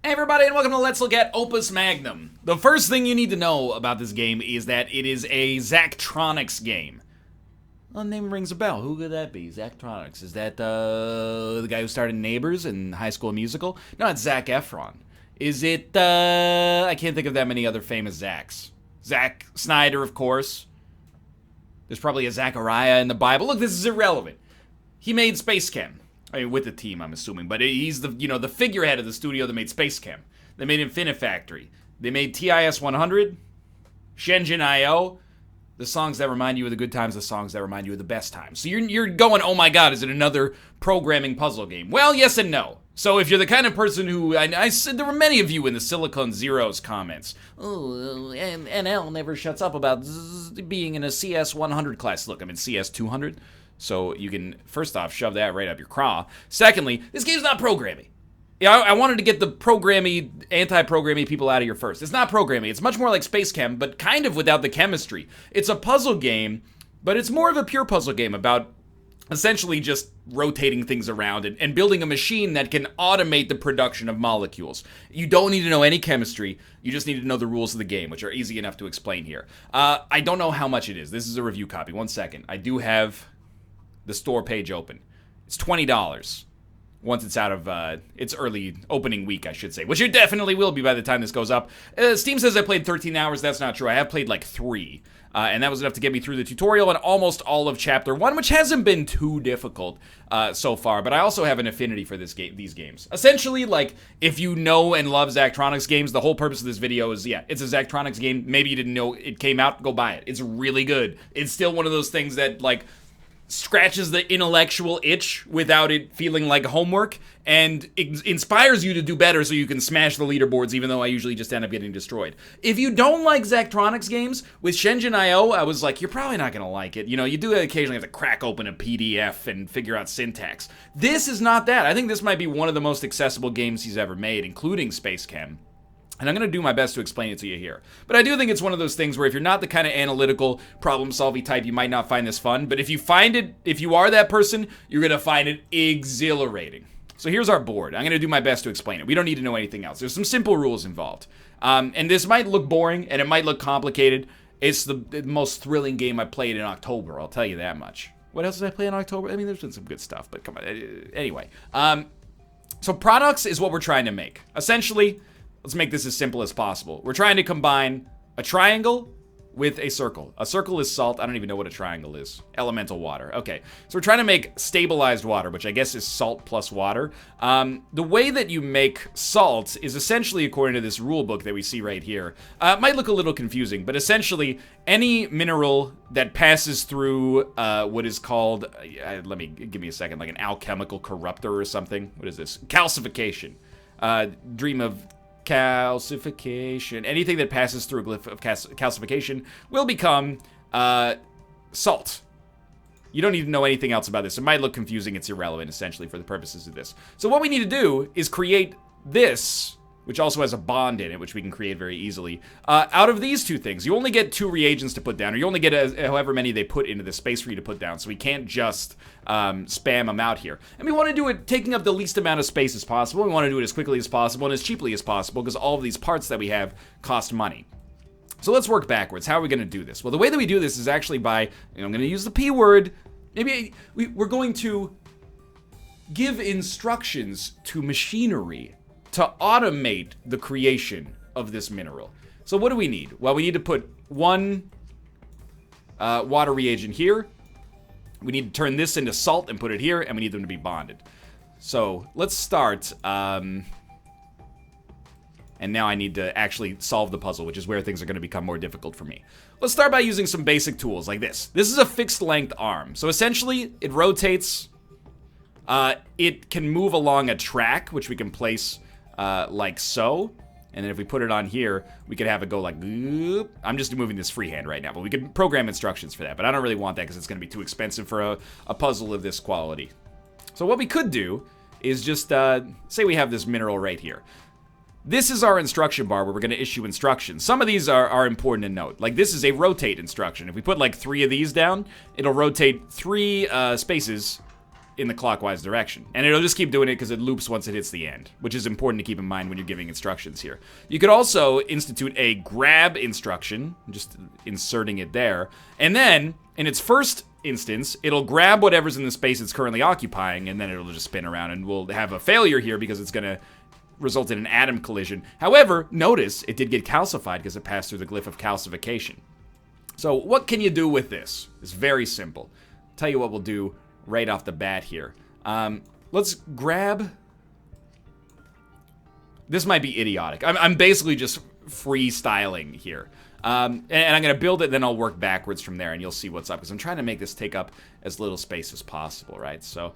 Hey everybody, and welcome to Let's Look at Opus Magnum. The first thing you need to know about this game is that it is a Zachtronics game. Well, the name rings a bell. Who could that be? Zachtronics. Is that the guy who started Neighbors and High School Musical? No, it's Zac Efron. Is it, I can't think of that many other famous Zachs. Zack Snyder, of course. There's probably a Zachariah in the Bible. Look, this is irrelevant. He made SpaceChem. I mean, with the team, I'm assuming. But he's the, the figurehead of the studio that made SpaceChem. They made Infinifactory. They made TIS 100, Shenzhen IO. The songs that remind you of the good times, the songs that remind you of the best times. So you're going, oh my god, is it another programming puzzle game? Well, yes and no. So if you're the kind of person who, I said there were many of you in the Silicon Zeros comments. Oh, NL never shuts up about being in a CS 100 class. Look, I'm in CS 200. So you can, first off, shove that right up your craw. Secondly, this game's not programming. Yeah, I wanted to get the anti-programmy people out of here first. It's not programming. It's much more like SpaceChem, but kind of without the chemistry. It's a puzzle game, but it's more of a pure puzzle game about essentially just rotating things around and building a machine that can automate the production of molecules. You don't need to know any chemistry. You just need to know the rules of the game, which are easy enough to explain here. I don't know how much it is. This is a review copy. 1 second. I do have the store page open. It's $20 once it's out of its early opening week, I should say, which it definitely will be by the time this goes up. Steam says I played 13 hours. That's not true. I have played like 3, and that was enough to get me through the tutorial and almost all of Chapter 1, which hasn't been too difficult so far, but I also have an affinity for these games. Essentially, like, if you know and love Zachtronics games, the whole purpose of this video is, yeah, it's a Zachtronics game. Maybe you didn't know it came out, go buy it. It's really good. It's still one of those things that, like, scratches the intellectual itch without it feeling like homework, and it inspires you to do better so you can smash the leaderboards, even though I usually just end up getting destroyed. If you don't like Zachtronics games, with Shenzhen IO, I was like, you're probably not going to like it. You do occasionally have to crack open a PDF and figure out syntax. This is not that. I think this might be one of the most accessible games he's ever made, including SpaceChem. And I'm going to do my best to explain it to you here. But I do think it's one of those things where if you're not the kind of analytical, problem-solving type, you might not find this fun. But if you find it, if you are that person, you're going to find it exhilarating. So here's our board. I'm going to do my best to explain it. We don't need to know anything else. There's some simple rules involved. And this might look boring, and it might look complicated. It's the most thrilling game I played in October, I'll tell you that much. What else did I play in October? I mean, there's been some good stuff, but come on. Anyway. So products is what we're trying to make. Essentially, let's make this as simple as possible. We're trying to combine a triangle with a circle. A circle is salt. I don't even know what a triangle is. Elemental water. Okay. So we're trying to make stabilized water, which I guess is salt plus water. The way that you make salt is essentially, according to this rule book that we see right here, it might look a little confusing, but essentially any mineral that passes through what is called, give me a second, like an alchemical corruptor or something. What is this? Calcification. Dream of calcification. Anything that passes through a glyph of calcification will become salt. You don't need to know anything else about this. It might look confusing. It's irrelevant, essentially, for the purposes of this. So what we need to do is create this, which also has a bond in it, which we can create very easily, out of these two things. You only get 2 reagents to put down, or you only get however many they put into the space for you to put down, so we can't just spam them out here. And we want to do it taking up the least amount of space as possible. We want to do it as quickly as possible and as cheaply as possible, because all of these parts that we have cost money. So let's work backwards. How are we going to do this? Well, the way that we do this is actually by, I'm going to use the P word, maybe we're going to give instructions to machinery to automate the creation of this mineral. So what do we need? Well, we need to put 1 water reagent here. We need to turn this into salt and put it here, and we need them to be bonded. So let's start, and now I need to actually solve the puzzle, which is where things are going to become more difficult for me. Let's start by using some basic tools like this. This is a fixed length arm. So essentially, it rotates. It can move along a track, which we can place like so, and then if we put it on here, we could have it go like, I'm just moving this freehand right now, but we could program instructions for that, but I don't really want that because it's going to be too expensive for a puzzle of this quality. So what we could do is just, say we have this mineral right here. This is our instruction bar where we're going to issue instructions. Some of these are important to note. Like, this is a rotate instruction. If we put like 3 of these down, it'll rotate 3 spaces in the clockwise direction. And it'll just keep doing it because it loops once it hits the end, which is important to keep in mind when you're giving instructions here. You could also institute a grab instruction, just inserting it there. And then, in its first instance, it'll grab whatever's in the space it's currently occupying, and then it'll just spin around, and we'll have a failure here because it's going to result in an atom collision. However, notice it did get calcified because it passed through the glyph of calcification. So what can you do with this? It's very simple. I'll tell you what we'll do right off the bat here. Let's grab... This might be idiotic. I'm basically just freestyling here. And I'm going to build it, then I'll work backwards from there, and you'll see what's up. Because I'm trying to make this take up as little space as possible, right? So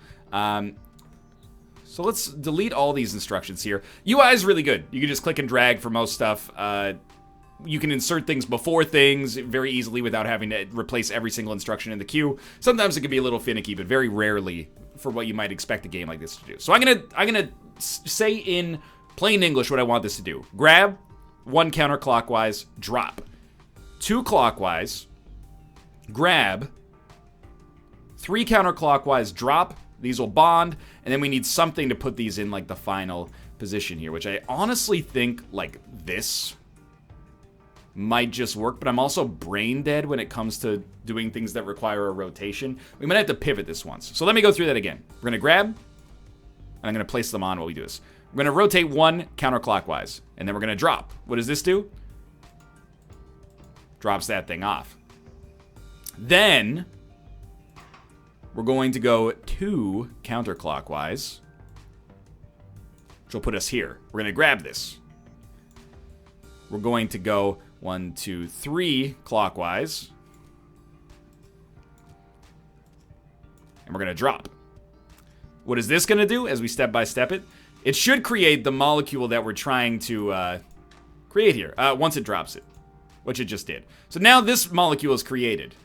let's delete all these instructions here. UI is really good. You can just click and drag for most stuff. You can insert things before things very easily without having to replace every single instruction in the queue. Sometimes it can be a little finicky, but very rarely for what you might expect a game like this to do. So I'm gonna say in plain English what I want this to do. Grab, 1 counterclockwise, drop. 2 clockwise, grab, 3 counterclockwise, drop. These will bond, and then we need something to put these in like the final position here, which I honestly think like this might just work, but I'm also brain dead when it comes to doing things that require a rotation. We might have to pivot this once. So let me go through that again. We're gonna grab, and I'm gonna place them on while we do this. We're gonna rotate 1 counterclockwise, and then we're gonna drop. What does this do? Drops that thing off. Then we're going to go 2 counterclockwise, which will put us here. We're gonna grab this. We're going to go 1, 2, 3 clockwise. And we're going to drop. What is this going to do as we step by step it? It should create the molecule that we're trying to create here once it drops it, which it just did. So now this molecule is created.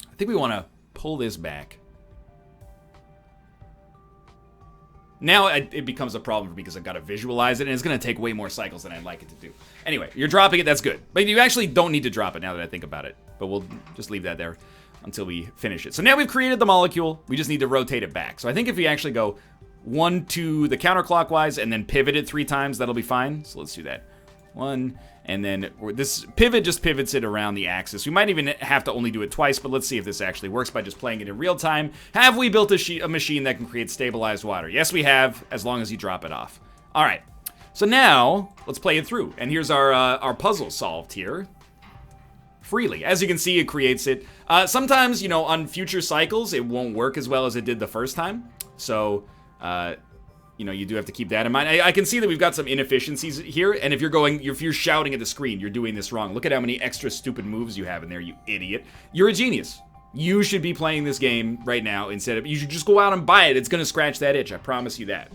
I think we want to pull this back. Now it becomes a problem for me because I've got to visualize it, and it's going to take way more cycles than I'd like it to do. Anyway, you're dropping it, that's good. But you actually don't need to drop it now that I think about it. But we'll just leave that there until we finish it. So now we've created the molecule, we just need to rotate it back. So I think if we actually go 1 to the counterclockwise and then pivot it 3 times, that'll be fine. So let's do that. 1, and then this pivot just pivots it around the axis. We might even have to only do it twice, but let's see if this actually works by just playing it in real time. Have we built a machine that can create stabilized water? Yes, we have, as long as you drop it off. All right, so now let's play it through. And here's our puzzle solved here. Freely. As you can see, it creates it. Sometimes, you know, on future cycles, it won't work as well as it did the first time. So, you know, you do have to keep that in mind. I can see that we've got some inefficiencies here, and if you're shouting at the screen, you're doing this wrong. Look at how many extra stupid moves you have in there, you idiot. You're a genius. You should be playing this game right now instead of, you should just go out and buy it. It's gonna scratch that itch, I promise you that.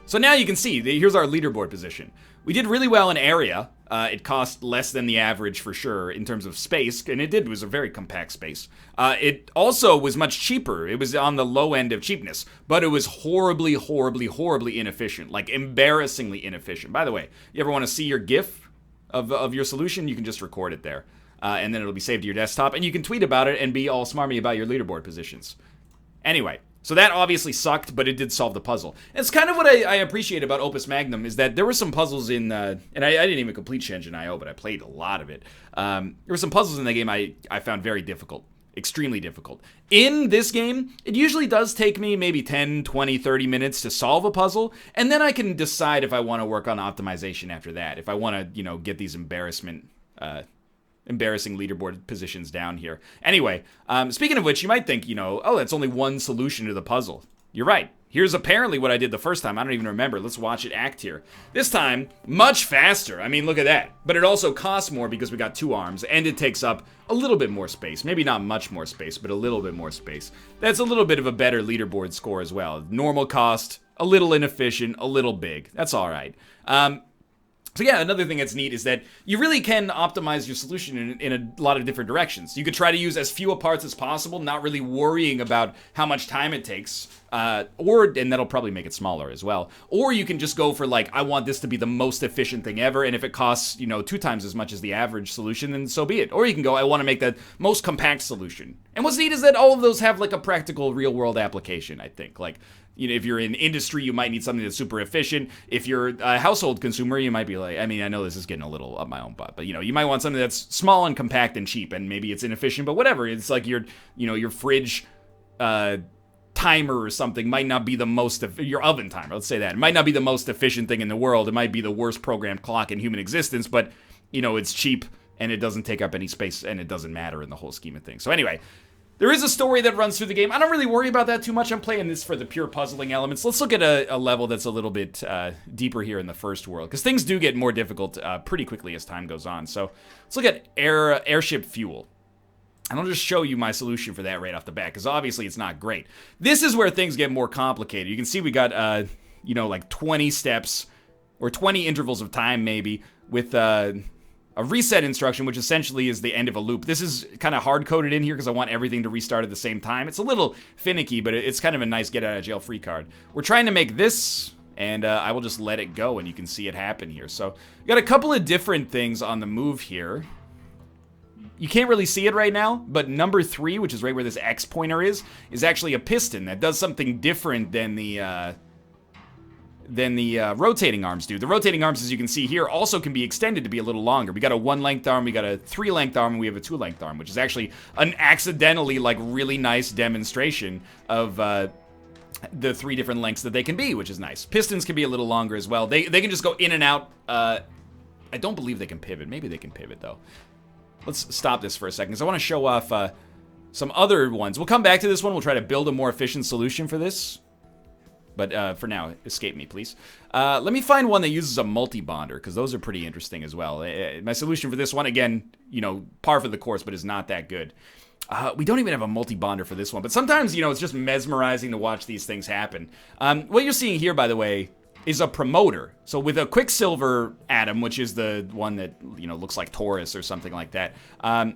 So now you can see, here's our leaderboard position. We did really well in area. It cost less than the average for sure in terms of space, and it was a very compact space. It also was much cheaper. It was on the low end of cheapness, but it was horribly, horribly, horribly inefficient, like embarrassingly inefficient. By the way, you ever want to see your GIF of your solution? You can just record it there, and then it'll be saved to your desktop, and you can tweet about it and be all smarmy about your leaderboard positions. Anyway. So that obviously sucked, but it did solve the puzzle. And it's kind of what I appreciate about Opus Magnum is that there were some puzzles in, and I didn't even complete Shenzhen IO, but I played a lot of it. There were some puzzles in the game I found very difficult, extremely difficult. In this game, it usually does take me maybe 10, 20, 30 minutes to solve a puzzle, and then I can decide if I want to work on optimization after that, if I want to, you know, get these embarrassing leaderboard positions down here. Anyway, speaking of which, you might think, you know, oh, that's only one solution to the puzzle. You're right. Here's apparently what I did the first time. I don't even remember. Let's watch it act here. This time, much faster. I mean, look at that. But it also costs more because we got 2 arms, and it takes up a little bit more space. Maybe not much more space, but a little bit more space. That's a little bit of a better leaderboard score as well. Normal cost, a little inefficient, a little big. That's all right. So yeah, another thing that's neat is that you really can optimize your solution in a lot of different directions. You could try to use as few parts as possible, not really worrying about how much time it takes, and that'll probably make it smaller as well. Or you can just go for like, I want this to be the most efficient thing ever, and if it costs, 2 times as much as the average solution, then so be it. Or you can go, I want to make the most compact solution. And what's neat is that all of those have like a practical real-world application, I think. Like, if you're in industry, you might need something that's super efficient. If you're a household consumer, you might be like, I mean, I know this is getting a little up my own butt, but you might want something that's small and compact and cheap, and maybe it's inefficient, but whatever. It's like your fridge timer or something might not be the most, your oven timer, let's say that. It might not be the most efficient thing in the world. It might be the worst programmed clock in human existence, but, it's cheap and it doesn't take up any space and it doesn't matter in the whole scheme of things. So anyway, there is a story that runs through the game. I don't really worry about that too much. I'm playing this for the pure puzzling elements. Let's look at a level that's a little bit deeper here in the first world, because things do get more difficult pretty quickly as time goes on. So let's look at airship fuel. And I'll just show you my solution for that right off the bat, because obviously it's not great. This is where things get more complicated. You can see we got, like 20 steps, or 20 intervals of time maybe, with a reset instruction, which essentially is the end of a loop. This is kind of hard-coded in here because I want everything to restart at the same time. It's a little finicky, but it's kind of a nice get-out-of-jail-free card. We're trying to make this, and I will just let it go, and you can see it happen here. So we got a couple of different things on the move here. You can't really see it right now, but number 3, which is right where this X pointer is actually a piston that does something different than the rotating arms do. The rotating arms, as you can see here, also can be extended to be a little longer. We got a 1-length arm, we got a 3-length arm, and we have a 2-length arm, which is actually an accidentally, like, really nice demonstration of the 3 different lengths that they can be, which is nice. Pistons can be a little longer as well. They can just go in and out. I don't believe they can pivot. Maybe they can pivot, though. Let's stop this for a second, because I want to show off some other ones. We'll come back to this one. We'll try to build a more efficient solution for this. But for now, escape me, please. Let me find one that uses a multi-bonder, because those are pretty interesting as well. My solution for this one, again, par for the course, but is not that good. We don't even have a multi-bonder for this one, but sometimes, it's just mesmerizing to watch these things happen. What you're seeing here, by the way, is a promoter. So with a Quicksilver atom, which is the one that, looks like Taurus or something like that, and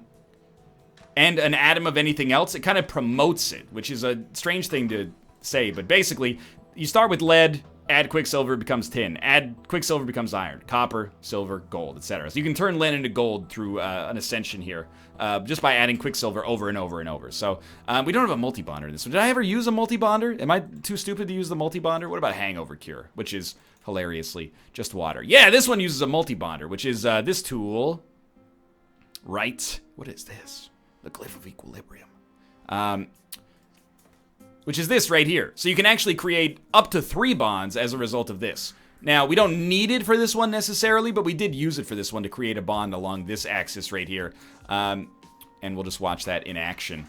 an atom of anything else, it kind of promotes it, which is a strange thing to say, but basically, you start with lead, add Quicksilver, becomes tin. Add Quicksilver, becomes iron. Copper, silver, gold, etc. So you can turn lead into gold through an ascension here, just by adding Quicksilver over and over and over. So we don't have a multi-bonder in this. Did I ever use a multi-bonder? Am I too stupid to use the multi-bonder? What about hangover cure, which is, hilariously, just water? Yeah, this one uses a multi-bonder, which is this tool. Right. What is this? The Glyph of Equilibrium. Which is this right here. So you can actually create up to 3 bonds as a result of this. Now, we don't need it for this one necessarily, but we did use it for this one to create a bond along this axis right here. And we'll just watch that in action.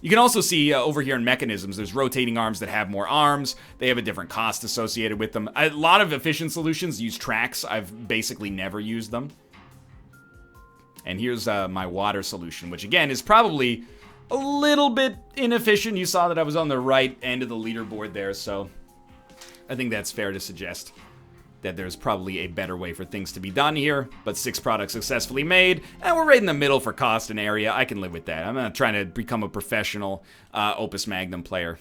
You can also see over here in mechanisms, there's rotating arms that have more arms. They have a different cost associated with them. A lot of efficient solutions use tracks. I've basically never used them. And here's my water solution, which again is probably a little bit inefficient. You saw that I was on the right end of the leaderboard there, so I think that's fair to suggest that there's probably a better way for things to be done here, but 6 products successfully made, and we're right in the middle for cost and area. I can live with that. I'm not trying to become a professional Opus Magnum player.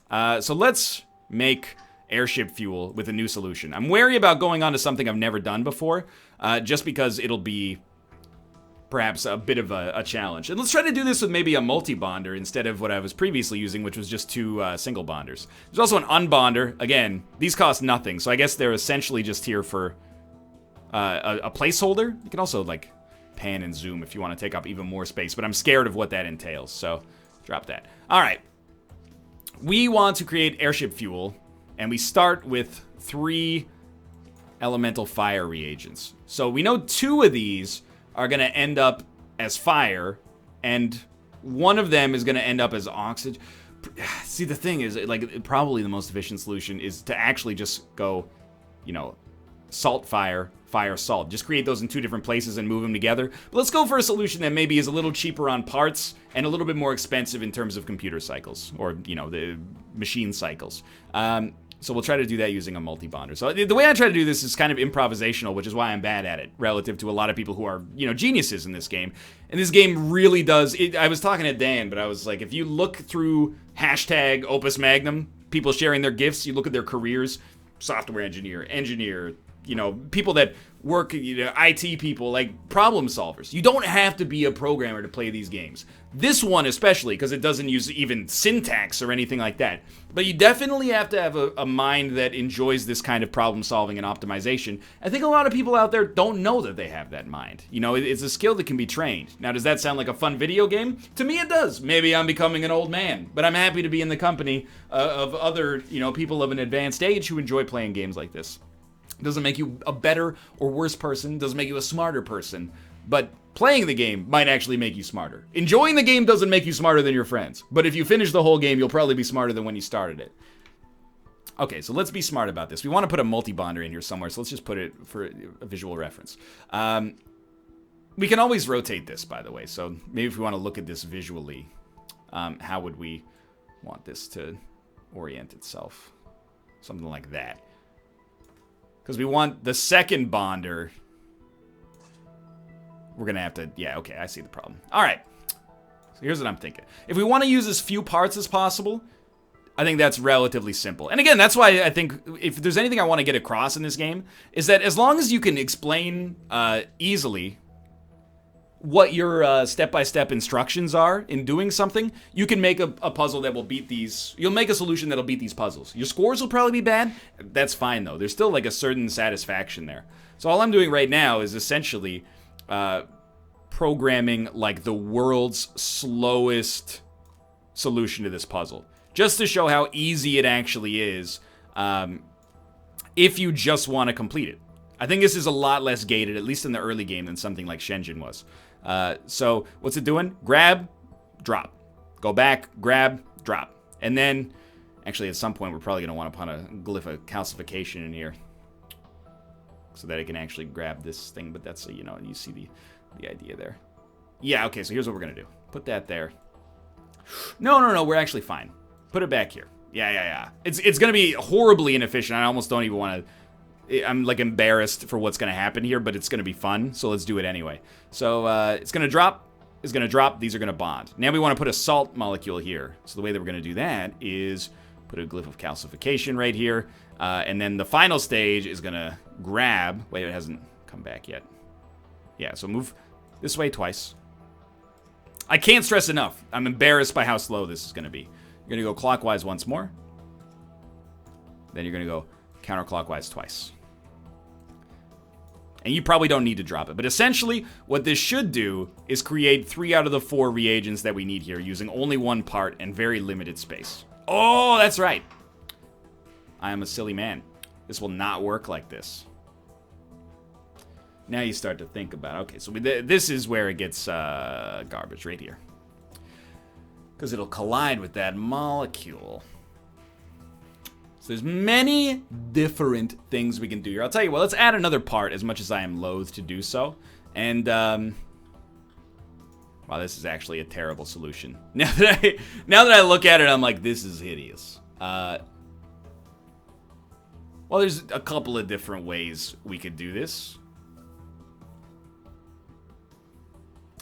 So let's make airship fuel with a new solution. I'm wary about going on to something I've never done before, just because it'll be perhaps a bit of a challenge. And let's try to do this with maybe a multi-bonder instead of what I was previously using, which was just 2 single bonders. There's also an unbonder. Again, these cost nothing, so I guess they're essentially just here for a placeholder. You can also, like, pan and zoom if you want to take up even more space, but I'm scared of what that entails, so drop that. All right. We want to create airship fuel, and we start with 3 elemental fire reagents. So we know 2 of these are going to end up as fire, and one of them is going to end up as oxygen. See, the thing is, like, probably the most efficient solution is to actually just go, salt, fire, fire, salt. Just create those in 2 different places and move them together. But let's go for a solution that maybe is a little cheaper on parts and a little bit more expensive in terms of computer cycles, or, the machine cycles. So we'll try to do that using a multi-bonder. So the way I try to do this is kind of improvisational, which is why I'm bad at it, relative to a lot of people who are, geniuses in this game. And this game really does... I was talking to Dan, but I was like, if you look through hashtag Opus Magnum, people sharing their gifts, you look at their careers, software engineer, people that work, IT people, like problem solvers. You don't have to be a programmer to play these games. This one especially, because it doesn't use even syntax or anything like that. But you definitely have to have a mind that enjoys this kind of problem solving and optimization. I think a lot of people out there don't know that they have that mind. It's a skill that can be trained. Now, does that sound like a fun video game? To me, it does. Maybe I'm becoming an old man, but I'm happy to be in the company of other, people of an advanced age who enjoy playing games like this. Doesn't make you a better or worse person, doesn't make you a smarter person, but playing the game might actually make you smarter. Enjoying the game doesn't make you smarter than your friends, but if you finish the whole game, you'll probably be smarter than when you started it. Okay, so let's be smart about this. We want to put a multi-bonder in here somewhere, so let's just put it for a visual reference. We can always rotate this, by the way, so maybe if we want to look at this visually, how would we want this to orient itself? Something like that. Because we want the second bonder. We're going to have to... Yeah, okay, I see the problem. All right. So here's what I'm thinking. If we want to use as few parts as possible, I think that's relatively simple. And again, that's why I think if there's anything I want to get across in this game, is that as long as you can explain easily what your step-by-step instructions are in doing something, you can make a puzzle that will beat these... You'll make a solution that'll beat these puzzles. Your scores will probably be bad. That's fine, though. There's still, like, a certain satisfaction there. So all I'm doing right now is essentially programming, like, the world's slowest solution to this puzzle. Just to show how easy it actually is if you just want to complete it. I think this is a lot less gated, at least in the early game, than something like Shenzhen was. So what's it doing? Grab, drop. Go back, grab, drop. And then, actually at some point we're probably going to want to put a glyph of calcification in here. So that it can actually grab this thing, but that's, you see the idea there. Yeah, okay, so here's what we're going to do. Put that there. No, we're actually fine. Put it back here. Yeah. It's going to be horribly inefficient. I almost don't even want to... I'm, like, embarrassed for what's going to happen here, but it's going to be fun, so let's do it anyway. So, it's going to drop. It's going to drop. These are going to bond. Now we want to put a salt molecule here. So the way that we're going to do that is put a glyph of calcification right here. And then the final stage is going to grab... Wait, it hasn't come back yet. Yeah, so move this way twice. I can't stress enough. I'm embarrassed by how slow this is going to be. You're going to go clockwise once more. Then you're going to go counterclockwise twice. And you probably don't need to drop it. But essentially, what this should do is create 3 out of the 4 reagents that we need here using only one part and very limited space. Oh, that's right. I am a silly man. This will not work like this. Now you start to think about, okay, so this is where it gets garbage right here. Because it'll collide with that molecule. So there's many different things we can do here. I'll tell you what, let's add another part as much as I am loath to do so. And, wow, this is actually a terrible solution. Now that I look at it, I'm like, this is hideous. Well, there's a couple of different ways we could do this.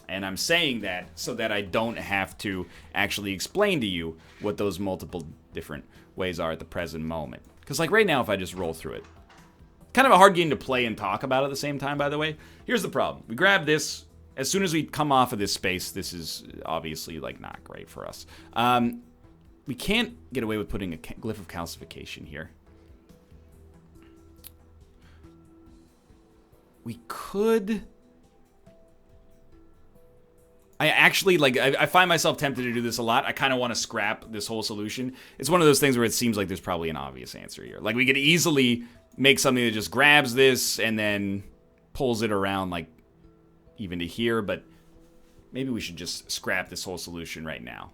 And I'm saying that so that I don't have to actually explain to you what those multiple different ways are at the present moment. Because, like, right now, if I just roll through it, kind of a hard game to play and talk about at the same time, by the way. Here's the problem. We grab this. As soon as we come off of this space, this is obviously, like, not great for us. We can't get away with putting a glyph of calcification here. We could... I actually, like, I find myself tempted to do this a lot. I kind of want to scrap this whole solution. It's one of those things where it seems like there's probably an obvious answer here. Like, we could easily make something that just grabs this and then pulls it around, like, even to here. But maybe we should just scrap this whole solution right now.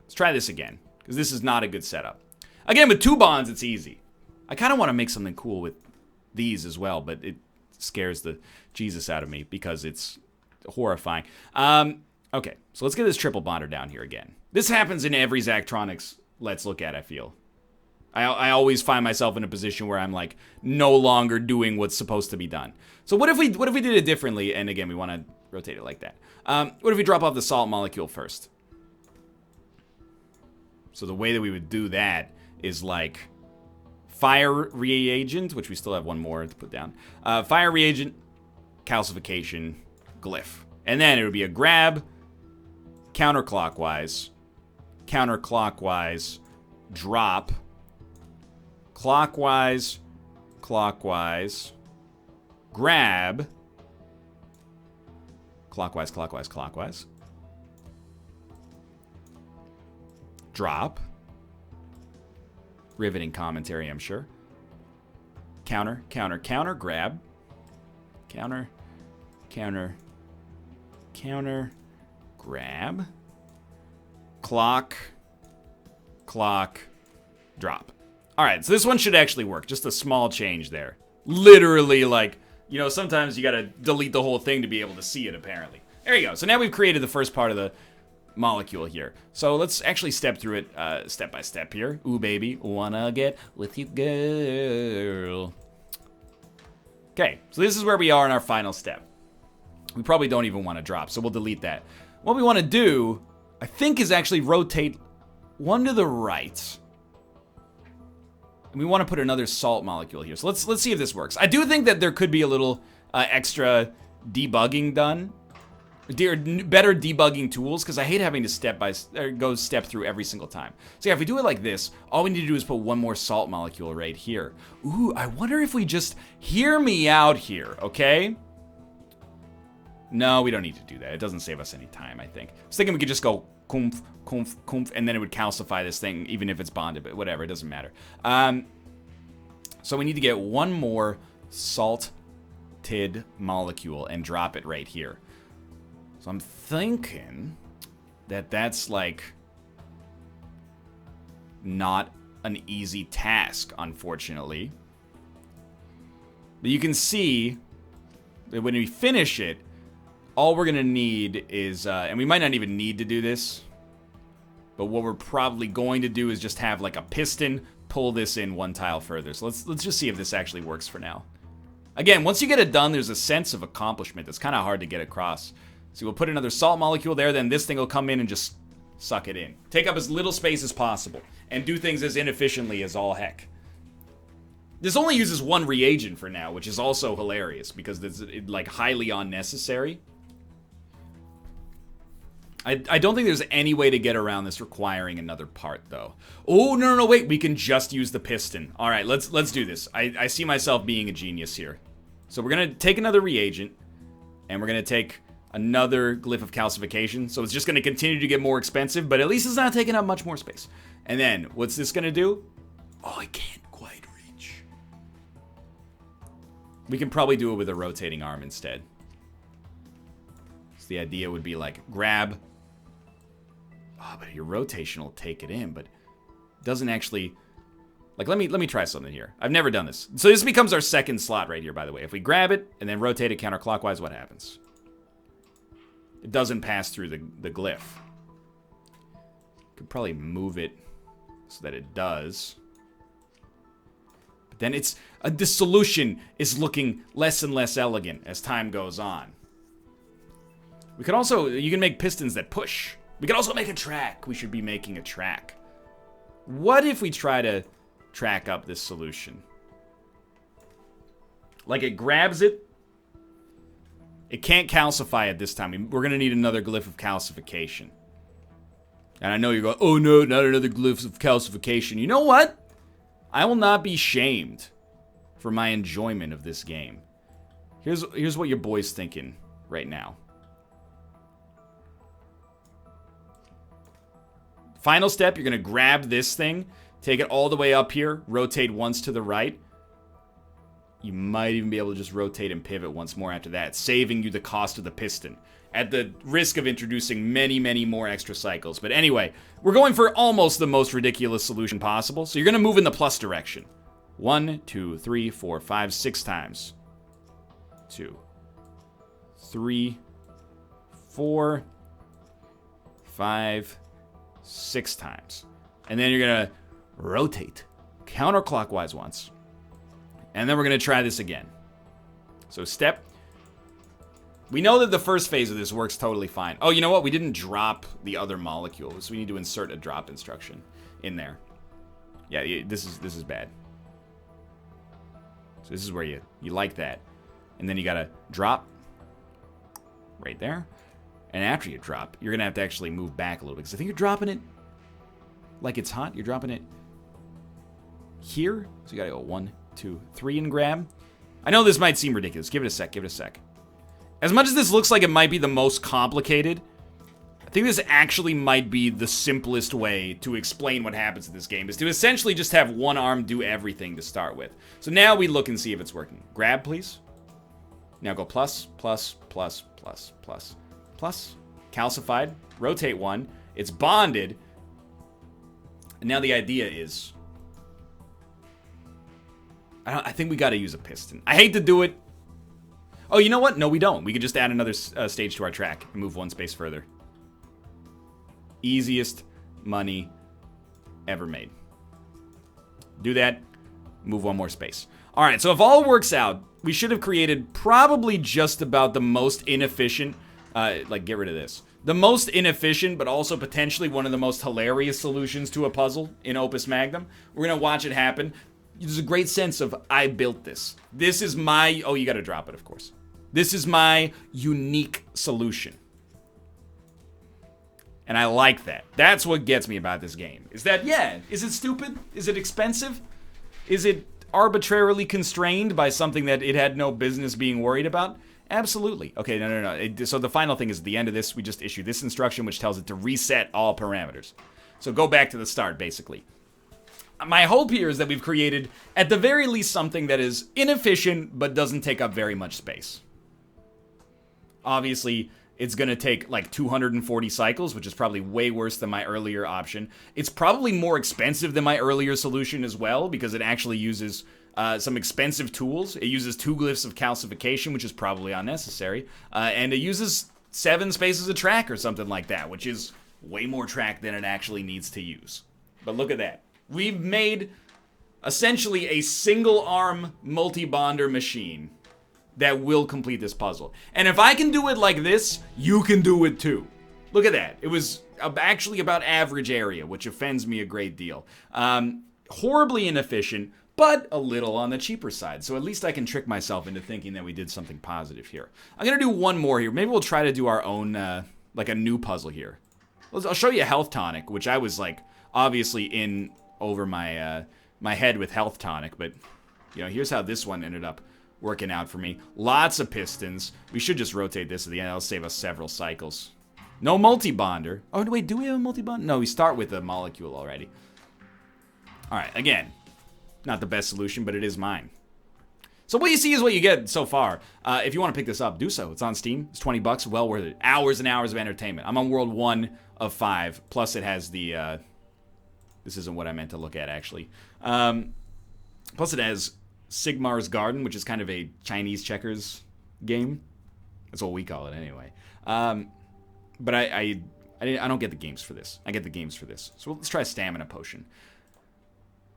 Let's try this again, because this is not a good setup. Again, with 2 bonds, it's easy. I kind of want to make something cool with these as well, but it scares the Jesus out of me because it's horrifying. Okay, so let's get this triple bonder down here again. This happens in every Zachtronics Let's Look At, I feel. I always find myself in a position where I'm like no longer doing what's supposed to be done. So what if we did it differently? And again, we want to rotate it like that. What if we drop off the salt molecule first? So the way that we would do that is like fire reagent, which we still have one more to put down. Fire reagent, calcification, glyph. And then it would be a grab, counterclockwise, drop, clockwise, grab, clockwise, drop, riveting commentary, I'm sure, counter, grab, counter, grab, clock, drop. All right, so this one should actually work. Just a small change there. Literally, like, you know, sometimes you gotta delete the whole thing to be able to see it, apparently. There you go. So now we've created the first part of the molecule here. So let's actually step through it step by step here. Ooh, baby, wanna get with you, girl. Okay, so this is where we are in our final step. We probably don't even want to drop, so we'll delete that. What we want to do, I think, is actually rotate one to the right. And we want to put another salt molecule here. So let's see if this works. I do think that there could be a little extra debugging done. Better debugging tools, because I hate having to go step through every single time. So yeah, if we do it like this, all we need to do is put one more salt molecule right here. Ooh, I wonder if we just hear me out here, okay? No, we don't need to do that. It doesn't save us any time, I think. I was thinking we could just go kumph, kumph, kumph, and then it would calcify this thing, even if it's bonded, but whatever, it doesn't matter. So we need to get one more salted molecule and drop it right here. So I'm thinking that that's like not an easy task, unfortunately. But you can see that when we finish it, all we're gonna need is, and we might not even need to do this, but what we're probably going to do is just have like a piston pull this in one tile further. So let's just see if this actually works for now. Again, once you get it done, there's a sense of accomplishment that's kind of hard to get across. So we'll put another salt molecule there, then this thing will come in and just suck it in. Take up as little space as possible, and do things as inefficiently as all heck. This only uses one reagent for now, which is also hilarious, because it's like highly unnecessary. I don't think there's any way to get around this requiring another part, though. Oh, no, wait, we can just use the piston. All right, let's do this. I see myself being a genius here. So we're going to take another reagent, and we're going to take another glyph of calcification. So it's just going to continue to get more expensive, but at least it's not taking up much more space. And then, what's this going to do? Oh, I can't quite reach. We can probably do it with a rotating arm instead. So the idea would be like, grab. Oh, but your rotation will take it in, but it doesn't actually... Like, let me try something here. I've never done this. So this becomes our second slot right here, by the way. If we grab it and then rotate it counterclockwise, what happens? It doesn't pass through the glyph. Could probably move it so that it does. But then the solution is looking less and less elegant as time goes on. We could also, you can make pistons that push. We could also make a track. We should be making a track. What if we try to track up this solution? Like, it grabs it. It can't calcify it this time. We're going to need another glyph of calcification. And I know you're going, oh no, not another glyph of calcification. You know what? I will not be shamed for my enjoyment of this game. Here's what your boy's thinking right now. Final step, you're going to grab this thing, take it all the way up here, rotate once to the right. You might even be able to just rotate and pivot once more after that, saving you the cost of the piston, at the risk of introducing many, many more extra cycles. But anyway, we're going for almost the most ridiculous solution possible, so you're going to move in the plus direction. 1, 2, 3, 4, 5, 6 times. 2, 3, 4, 5, 6 times. And then you're going to rotate counterclockwise once. And then we're going to try this again. So step. We know that the first phase of this works totally fine. Oh, you know what? We didn't drop the other molecule, so we need to insert a drop instruction in there. Yeah, this is bad. So this is where you like that. And then you got to drop right there. And after you drop, you're going to have to actually move back a little bit. Because I think you're dropping it like it's hot. You're dropping it here. So you got to go 1, 2, 3 and grab. I know this might seem ridiculous. Give it a sec. Give it a sec. As much as this looks like it might be the most complicated, I think this actually might be the simplest way to explain what happens in this game, is to essentially just have one arm do everything to start with. So now we look and see if it's working. Grab, please. Now go plus, plus, plus, plus, plus, plus. Calcified. Rotate 1. It's bonded. And now the idea is, I think we got to use a piston. I hate to do it. Oh, you know what? No, we don't. We could just add another stage to our track and move one space further. Easiest money ever made. Do that. Move one more space. All right, so if all works out, we should have created probably just about the most inefficient, like get rid of this. The most inefficient, but also potentially one of the most hilarious solutions to a puzzle in Opus Magnum. We're going to watch it happen. There's a great sense of, I built this. This is my, oh, you got to drop it, of course. This is my unique solution. And I like that. That's what gets me about this game. Is that, yeah, is it stupid? Is it expensive? Is it arbitrarily constrained by something that it had no business being worried about? Absolutely. Okay, no. So the final thing is at the end of this, we just issue this instruction, which tells it to reset all parameters. So go back to the start, basically. My hope here is that we've created, at the very least, something that is inefficient, but doesn't take up very much space. Obviously, it's going to take like 240 cycles, which is probably way worse than my earlier option. It's probably more expensive than my earlier solution as well, because it actually uses some expensive tools. It uses 2 glyphs of calcification, which is probably unnecessary. And it uses 7 spaces of track or something like that, which is way more track than it actually needs to use. But look at that. We've made essentially a single-arm multi-bonder machine that will complete this puzzle. And if I can do it like this, you can do it too. Look at that. It was actually about average area, which offends me a great deal. Horribly inefficient, but a little on the cheaper side. So at least I can trick myself into thinking that we did something positive here. I'm going to do one more here. Maybe we'll try to do our own, like a new puzzle here. I'll show you a health tonic, which I was like, obviously in over my my head with health tonic, but you know, here's how this one ended up working out for me. Lots of pistons. We should just rotate this at the end. That'll save us several cycles. No multi-bonder. Oh, wait, do we have a multi-bond? No, we start with a molecule already. All right, again, not the best solution, but it is mine. So what you see is what you get so far. If you want to pick this up, do so. It's on Steam. It's $20, well worth it. Hours and hours of entertainment. I'm on World 1 of 5, plus it has the... this isn't what I meant to look at, actually. Plus it has Sigmar's Garden, which is kind of a Chinese checkers game. That's what we call it anyway. But I don't get the games for this. I get the games for this. So let's try Stamina Potion.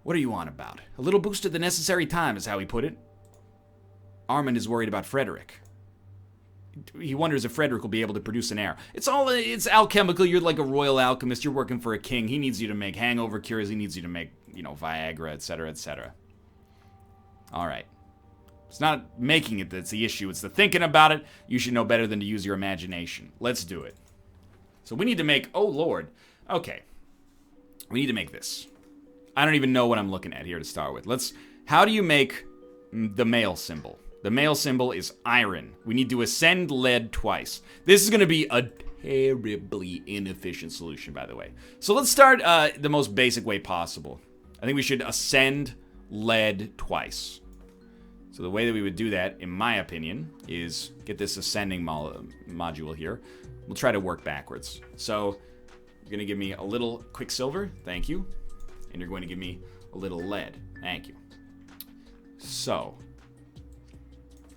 What are you on about? A little boost at the necessary time is how he put it. Armand is worried about Frederick. He wonders if Frederick will be able to produce an heir. It's alchemical. You're like a royal alchemist. You're working for a king. He needs you to make hangover cures. He needs you to make, you know, Viagra, etc., etc. All right. It's not making it that's the issue. It's the thinking about it. You should know better than to use your imagination. Let's do it. So we need to make... Oh, Lord. Okay. We need to make this. I don't even know what I'm looking at here to start with. How do you make the male symbol? The male symbol is iron. We need to ascend lead twice. This is going to be a terribly inefficient solution, by the way. So let's start the most basic way possible. I think we should ascend lead twice. So the way that we would do that, in my opinion, is get this ascending module here. We'll try to work backwards. So you're going to give me a little quicksilver. Thank you. And you're going to give me a little lead. Thank you. So...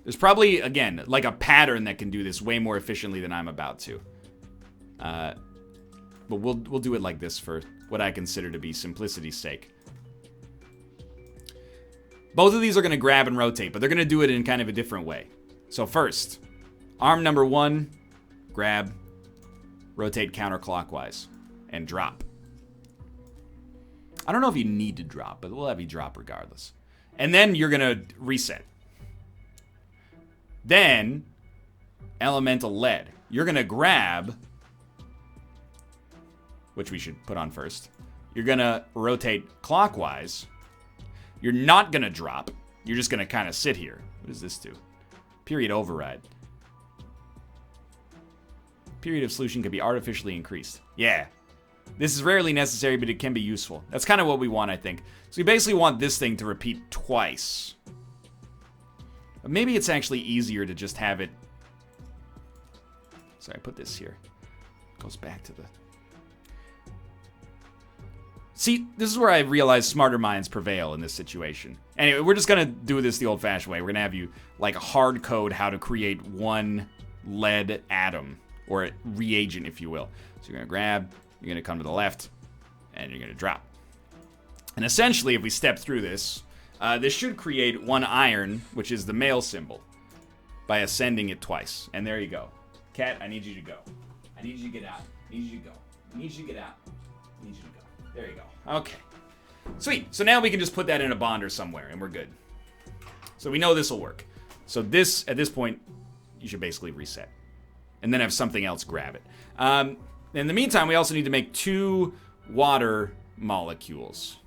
there's probably, again, like a pattern that can do this way more efficiently than I'm about to. But we'll do it like this for what I consider to be simplicity's sake. Both of these are going to grab and rotate, but they're going to do it in kind of a different way. So first, arm number 1, grab, rotate counterclockwise, and drop. I don't know if you need to drop, but we'll have you drop regardless. And then you're going to reset. Then, elemental lead. You're going to grab, which we should put on first. You're going to rotate clockwise. You're not going to drop. You're just going to kind of sit here. What does this do? Period override. Period of solution can be artificially increased. Yeah. This is rarely necessary, but it can be useful. That's kind of what we want, I think. So we basically want this thing to repeat twice. But maybe it's actually easier to just have it... Sorry, I put this here. It goes back to the... See, this is where I realize smarter minds prevail in this situation. Anyway, we're just going to do this the old-fashioned way. We're going to have you, like, hard code how to create one lead atom, or reagent, if you will. So you're going to grab, you're going to come to the left, and you're going to drop. And essentially, if we step through this, this should create one iron, which is the male symbol, by ascending it twice. And there you go. Cat, I need you to go. I need you to get out. I need you to go. I need you to get out. I need you to go. There you go. Okay. Sweet. So now we can just put that in a bonder somewhere, and we're good. So we know this will work. So this, at this point, you should basically reset. And then have something else grab it. In the meantime, we also need to make 2 water molecules.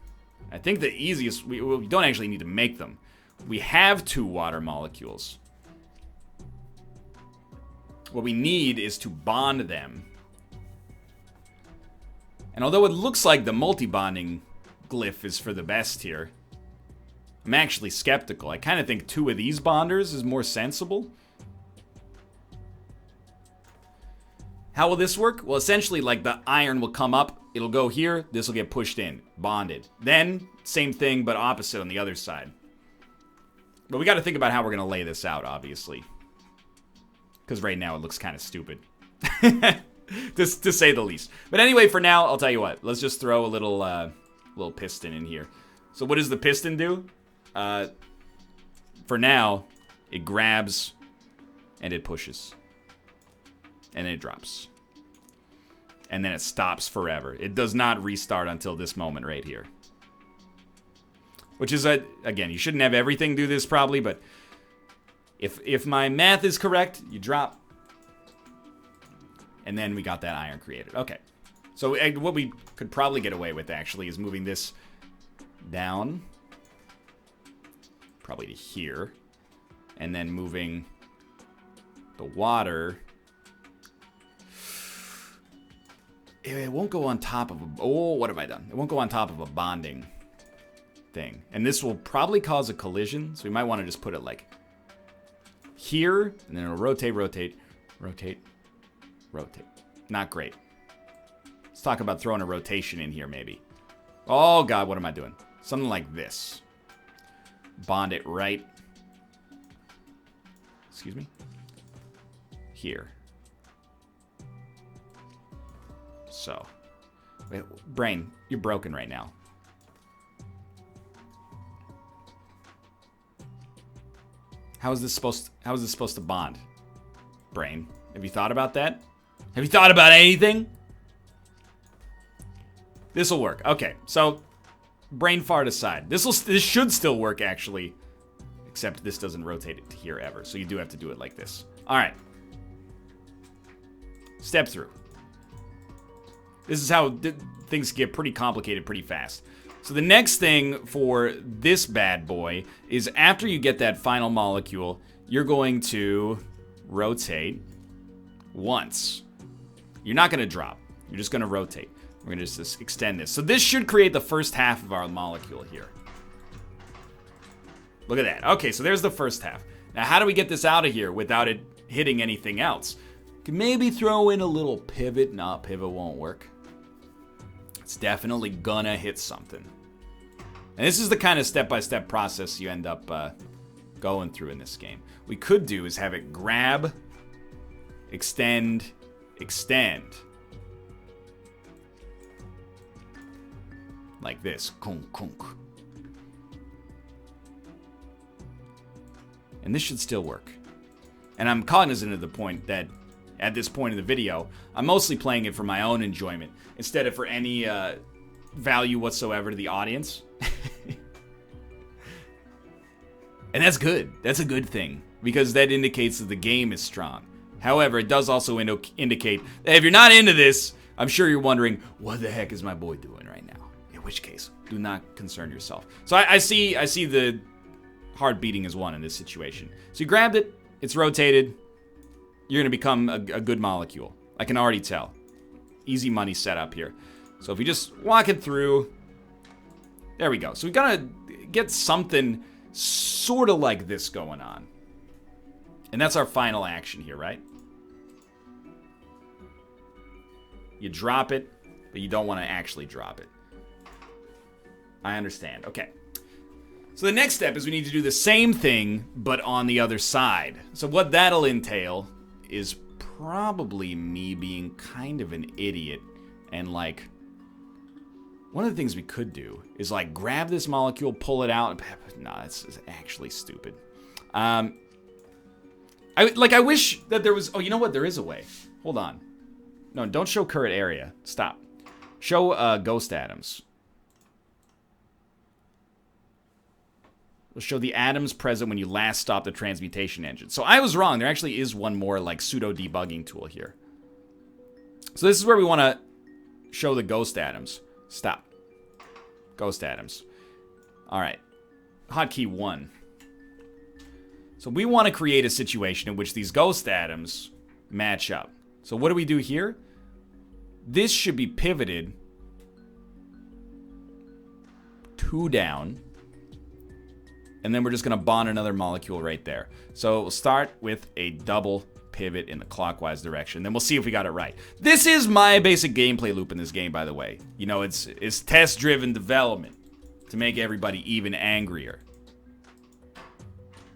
I think the easiest... We don't actually need to make them. We have 2 water molecules. What we need is to bond them. And although it looks like the multi-bonding glyph is for the best here, I'm actually skeptical. I kind of think 2 of these bonders is more sensible. How will this work? Well, essentially, like, the iron will come up, it'll go here, this will get pushed in, bonded. Then, same thing, but opposite on the other side. But we got to think about how we're going to lay this out, obviously. Because right now it looks kind of stupid. to say the least. But anyway, for now, I'll tell you what. Let's just throw a little piston in here. So what does the piston do? For now, it grabs and it pushes. And then it drops. And then it stops forever. It does not restart until this moment right here. Which is, again, you shouldn't have everything do this probably, but if my math is correct, you drop. And then we got that iron created. Okay. So what we could probably get away with, actually, is moving this down. Probably to here. And then moving the water. It won't go on top of a... Oh, what have I done? It won't go on top of a bonding thing. And this will probably cause a collision. So we might want to just put it like here. And then it'll rotate, rotate, rotate, rotate. Not great. Let's talk about throwing a rotation in here, maybe. Oh, God, what am I doing? Something like this. Bond it right. Excuse me? Here. So. Wait, brain, you're broken right now. How is this supposed to bond? Brain, have you thought about that? Have you thought about anything? This'll work. Okay, so brain fart aside. This should still work, actually. Except this doesn't rotate it to here ever. So you do have to do it like this. Alright. Step through. This is how things get pretty complicated pretty fast. So the next thing for this bad boy is after you get that final molecule, you're going to rotate once. You're not going to drop. You're just going to rotate. We're going to just extend this. So this should create the first half of our molecule here. Look at that. Okay, so there's the first half. Now, how do we get this out of here without it hitting anything else? Can maybe throw in a little pivot. No, pivot won't work. It's definitely gonna hit something. And this is the kind of step-by-step process you end up going through in this game. What we could do is have it grab, extend, extend. Like this. Kunk, kunk. And this should still work. And I'm cognizant of the point that at this point in the video, I'm mostly playing it for my own enjoyment instead of for any value whatsoever to the audience. And that's good. That's a good thing, because that indicates that the game is strong. However, it does also indicate that if you're not into this, I'm sure you're wondering, what the heck is my boy doing right now? In which case, do not concern yourself. So I see the heart beating as one in this situation. So you grabbed it, it's rotated, you're going to become a good molecule. I can already tell. Easy money setup here. So if you just walk it through, there we go. So we got to get something sort of like this going on. And that's our final action here, right? You drop it, but you don't want to actually drop it. I understand. Okay. So the next step is we need to do the same thing, but on the other side. So what that'll entail is probably me being kind of an idiot and like, one of the things we could do is like grab this molecule, pull it out. No, that's actually stupid. I wish that there was, oh, you know what? There is a way. Hold on. No, don't show current area. Stop. Show ghost atoms. We'll show the atoms present when you last stop the transmutation engine. So I was wrong. There actually is one more like pseudo debugging tool here. So this is where we want to show the ghost atoms. Stop. Ghost atoms. All right. Hotkey 1. So we want to create a situation in which these ghost atoms match up. So what do we do here? This should be pivoted 2 down. And then we're just going to bond another molecule right there. So we'll start with a double pivot in the clockwise direction. Then we'll see if we got it right. This is my basic gameplay loop in this game, by the way. You know, it's test-driven development to make everybody even angrier.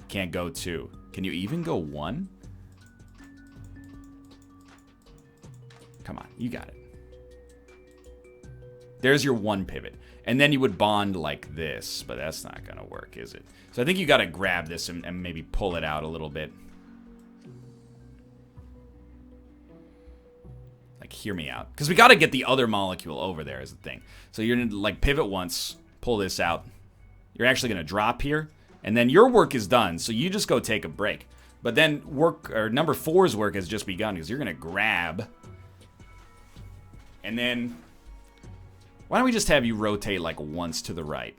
Can't go 2. Can you even go 1? Come on, you got it. There's your 1 pivot. And then you would bond like this, but that's not going to work, is it? So I think you got to grab this and maybe pull it out a little bit. Like, hear me out. Because we got to get the other molecule over there is the thing. So you're going to, like, pivot once, pull this out. You're actually going to drop here. And then your work is done, so you just go take a break. But then number 4's work has just begun, because you're going to grab. And then, why don't we just have you rotate like once to the right?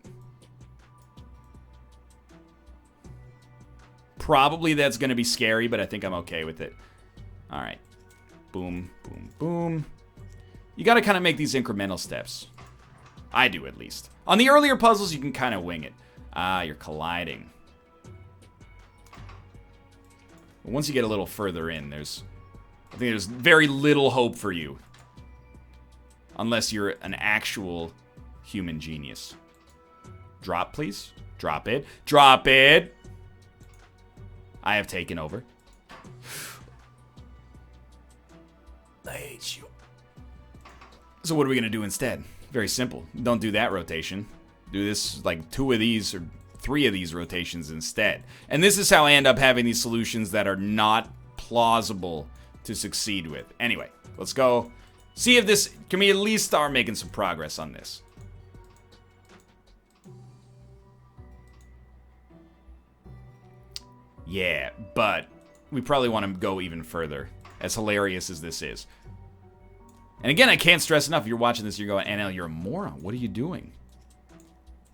Probably that's going to be scary, but I think I'm okay with it. All right. Boom, boom, boom. You got to kind of make these incremental steps. I do, at least. On the earlier puzzles, you can kind of wing it. Ah, you're colliding. Once you get a little further in, I think there's very little hope for you. Unless you're an actual human genius. Drop, please. Drop it. Drop it! I have taken over. I hate you. So what are we going to do instead? Very simple. Don't do that rotation. Do this, like, 2 of these or 3 of these rotations instead. And this is how I end up having these solutions that are not plausible to succeed with. Anyway, let's go. See if this, can we at least start making some progress on this? Yeah, but we probably want to go even further, as hilarious as this is. And again, I can't stress enough, if you're watching this, you're going, NL, you're a moron. What are you doing?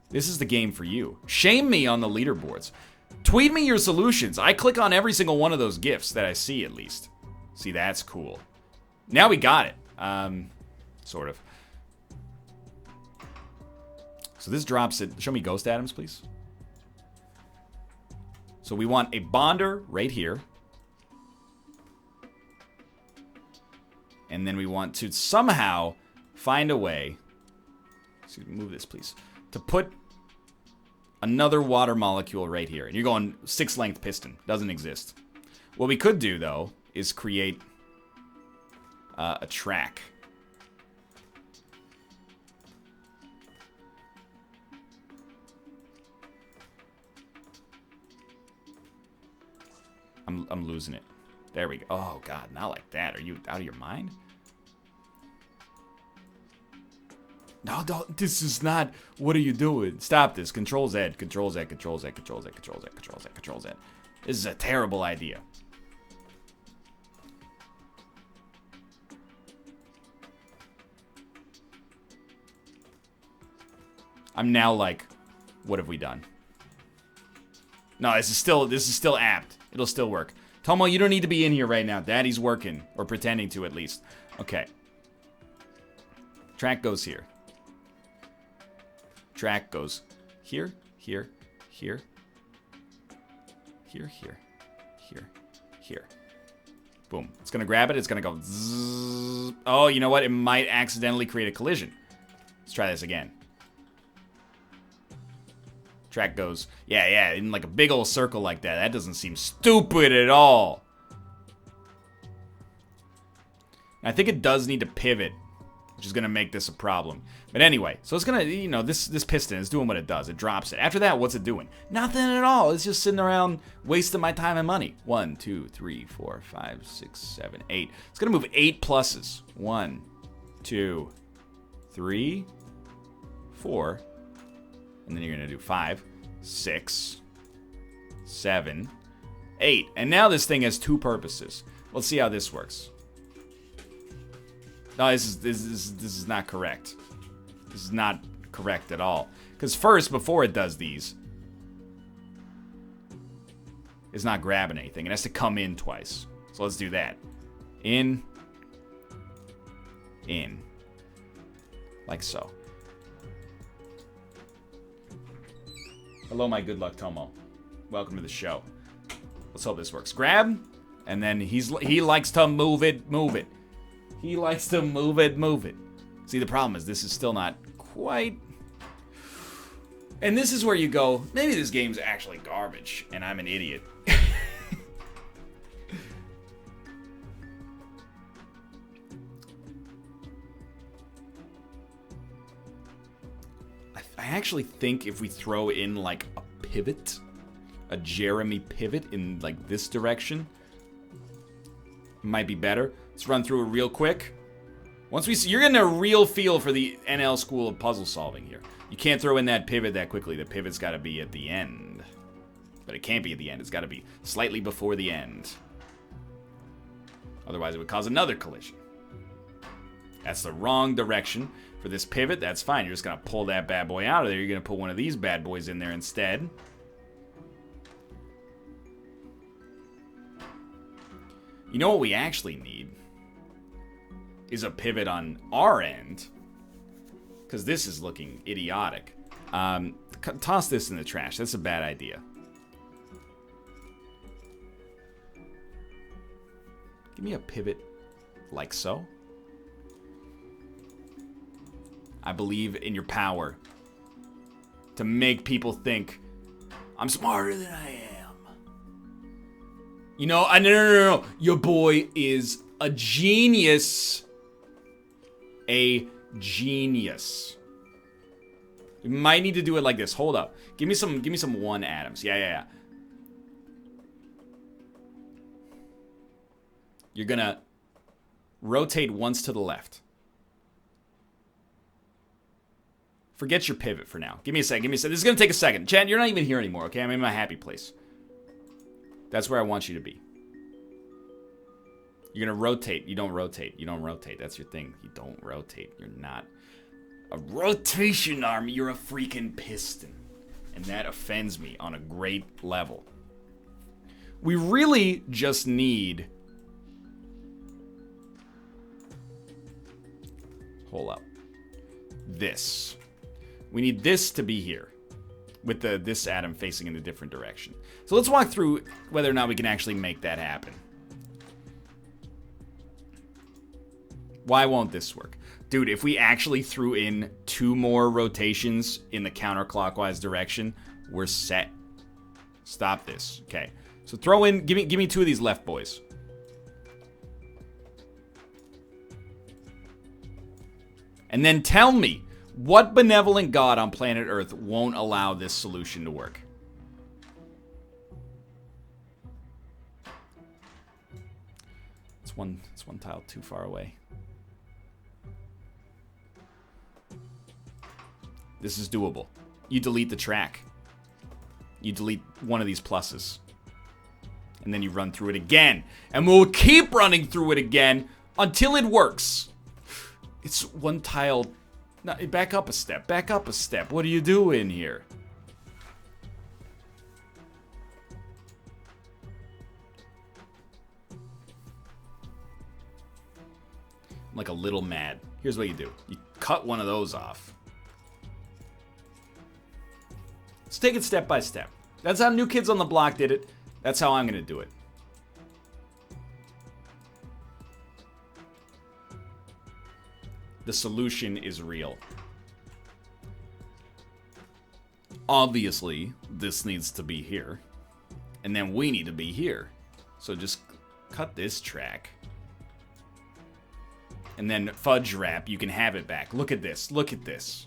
This is the game for you. Shame me on the leaderboards. Tweet me your solutions. I click on every single one of those GIFs that I see, at least. See, that's cool. Now we got it. Sort of. So this drops it. Show me ghost atoms, please. So we want a bonder right here. And then we want to somehow find a way, excuse me, move this please, to put another water molecule right here. And you're going 6-length piston. Doesn't exist. What we could do, though, is create a track. I'm losing it. There we go. Oh, God, not like that. Are you out of your mind? No, this is not... What are you doing? Stop this. Control Z. Control Z. Control Z. Control Z. Control Z. Control Z. Control Z. This is a terrible idea. I'm now like, what have we done? No, this is still apt. It'll still work. Tomo, you don't need to be in here right now. Daddy's working, or pretending to at least. Okay. Track goes here. Track goes here, here, here, here, here, here, here. Boom. It's gonna grab it. It's gonna go zzz. Oh, you know what? It might accidentally create a collision. Let's try this again. Track goes, yeah, in like a big old circle like that. That doesn't seem stupid at all. I think it does need to pivot, which is going to make this a problem. But anyway, so it's going to, you know, this piston is doing what it does. It drops it. After that, what's it doing? Nothing at all. It's just sitting around wasting my time and money. 1, 2, 3, 4, 5, 6, 7, 8. It's going to move 8 pluses. 1, 2, 3, 4. And then you're going to do 5, 6, 7, 8. And now this thing has 2 purposes. Let's see how this works. No, this is not correct. This is not correct at all. Because first, before it does these, it's not grabbing anything. It has to come in twice. So let's do that. In. Like so. Hello, my good luck, Tomo. Welcome to the show. Let's hope this works. Grab, and then he likes to move it. He likes to move it. See, the problem is this is still not quite... And this is where you go, maybe this game's actually garbage, and I'm an idiot. I actually think if we throw in like a pivot, a Jeremy pivot in like this direction, it might be better. Let's run through it real quick. Once we see, you're getting a real feel for the NL school of puzzle solving here. You can't throw in that pivot that quickly. The pivot's got to be at the end. But it can't be at the end. It's got to be slightly before the end. Otherwise, it would cause another collision. That's the wrong direction for this pivot. That's fine. You're just going to pull that bad boy out of there. You're going to put one of these bad boys in there instead. You know what we actually need? Is a pivot on our end. Because this is looking idiotic. Toss this in the trash. That's a bad idea. Give me a pivot like so. I believe in your power to make people think I'm smarter than I am. You know, no. Your boy is a genius. A genius. You might need to do it like this. Hold up. Give me some 1 atoms. Yeah. You're gonna rotate once to the left. Forget your pivot for now. Give me a second. This is gonna take a second. Chan, you're not even here anymore, okay? I'm in my happy place. That's where I want you to be. You're gonna rotate. You don't rotate. That's your thing. You don't rotate. You're not a rotation arm. You're a freaking piston. And that offends me on a great level. We really just need... Hold up. This. We need this to be here. With this atom facing in a different direction. So let's walk through whether or not we can actually make that happen. Why won't this work? Dude, if we actually threw in 2 more rotations in the counterclockwise direction, we're set. Stop this. Okay. So throw in, give me 2 of these left boys. And then tell me, what benevolent god on planet Earth won't allow this solution to work? It's one tile too far away. This is doable. You delete the track. You delete one of these pluses. And then you run through it again. And we'll keep running through it again until it works. It's one tile. No, back up a step. Back up a step. What are you doing here? I'm like a little mad. Here's what you do. You cut one of those off. Let's take it step by step. That's how New Kids on the Block did it. That's how I'm going to do it. The solution is real. Obviously, this needs to be here. And then we need to be here. So just cut this track. And then fudge wrap, you can have it back. Look at this. Look at this.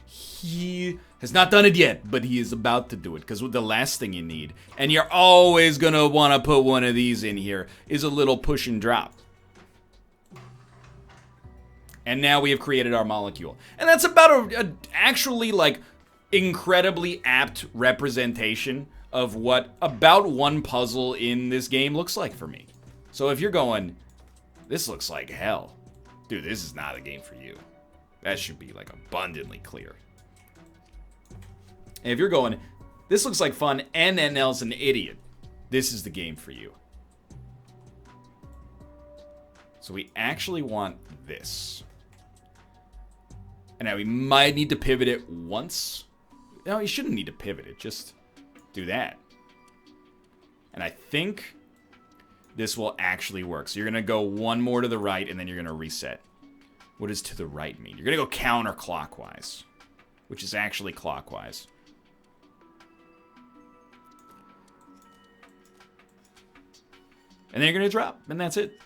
He has not done it yet, but he is about to do it. Because the last thing you need, and you're always going to want to put one of these in here, is a little push and drop. And now we have created our molecule. And that's about a actually, like, incredibly apt representation of what about one puzzle in this game looks like for me. So if you're going, this looks like hell, dude, this is not a game for you. That should be, like, abundantly clear. And if you're going, this looks like fun and NL's an idiot, this is the game for you. So we actually want this. And now we might need to pivot it once. No, you shouldn't need to pivot it. Just do that. And I think this will actually work. So you're going to go one more to the right, and then you're going to reset. What does to the right mean? You're going to go counterclockwise, which is actually clockwise. And then you're going to drop, and that's it.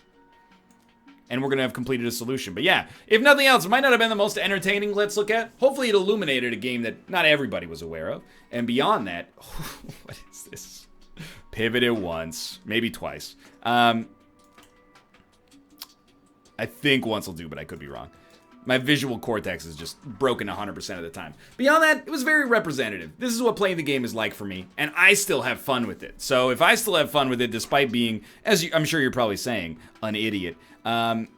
And we're going to have completed a solution. But yeah, if nothing else, it might not have been the most entertaining Let's Look At. Hopefully it illuminated a game that not everybody was aware of. And beyond that, what is this? Pivot it once, maybe twice. I think once will do, but I could be wrong. My visual cortex is just broken 100% of the time. Beyond that, it was very representative. This is what playing the game is like for me, and I still have fun with it. So if I still have fun with it, despite being, I'm sure you're probably saying, an idiot, then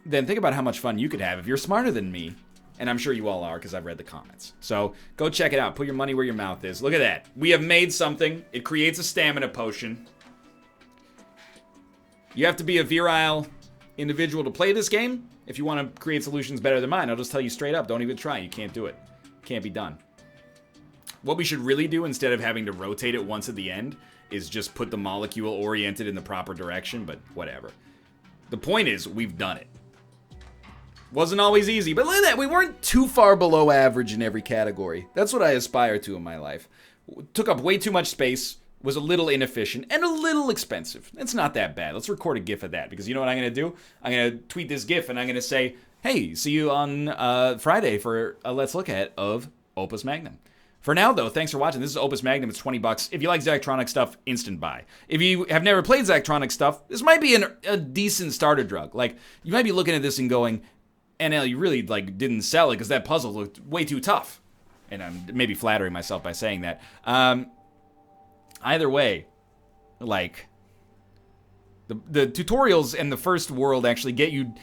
think about how much fun you could have if you're smarter than me. And I'm sure you all are, because I've read the comments. So go check it out. Put your money where your mouth is. Look at that. We have made something. It creates a stamina potion. You have to be a virile individual to play this game. If you want to create solutions better than mine, I'll just tell you straight up, don't even try. You can't do it. Can't be done. What we should really do, instead of having to rotate it once at the end, is just put the molecule oriented in the proper direction, but whatever. The point is, we've done it. Wasn't always easy, but look at that. We weren't too far below average in every category. That's what I aspire to in my life. Took up way too much space, was a little inefficient, and a little expensive. It's not that bad. Let's record a GIF of that, because you know what I'm going to do? I'm going to tweet this GIF, and I'm going to say, hey, see you on Friday for a Let's Look At of Opus Magnum. For now, though, thanks for watching. This is Opus Magnum. It's $20. If you like Zachtronics stuff, instant buy. If you have never played Zachtronics stuff, this might be a decent starter drug. Like, you might be looking at this and going, NL, you really didn't sell it because that puzzle looked way too tough. And I'm maybe flattering myself by saying that. Either way, the tutorials and the first world actually get you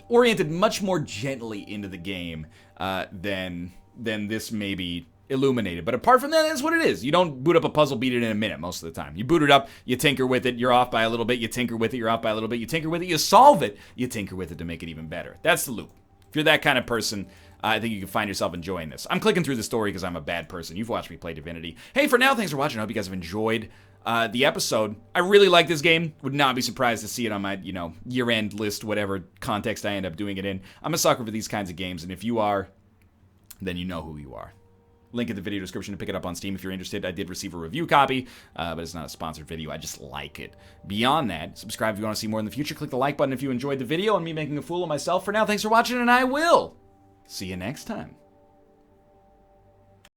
oriented much more gently into the game than this maybe illuminated. But apart from that, that's what it is. You don't boot up a puzzle, beat it in a minute most of the time. You boot it up, you tinker with it, you're off by a little bit, you tinker with it, you're off by a little bit, you tinker with it, you solve it, you tinker with it to make it even better. That's the loop. If you're that kind of person, I think you can find yourself enjoying this. I'm clicking through the story because I'm a bad person. You've watched me play Divinity. Hey, for now, thanks for watching. I hope you guys have enjoyed the episode. I really like this game. Would not be surprised to see it on my, year-end list, whatever context I end up doing it in. I'm a sucker for these kinds of games, and if you are, then you know who you are. Link in the video description to pick it up on Steam if you're interested. I did receive a review copy, but it's not a sponsored video. I just like it. Beyond that, subscribe if you want to see more in the future. Click the like button if you enjoyed the video and me making a fool of myself. For now, thanks for watching, and I will see you next time.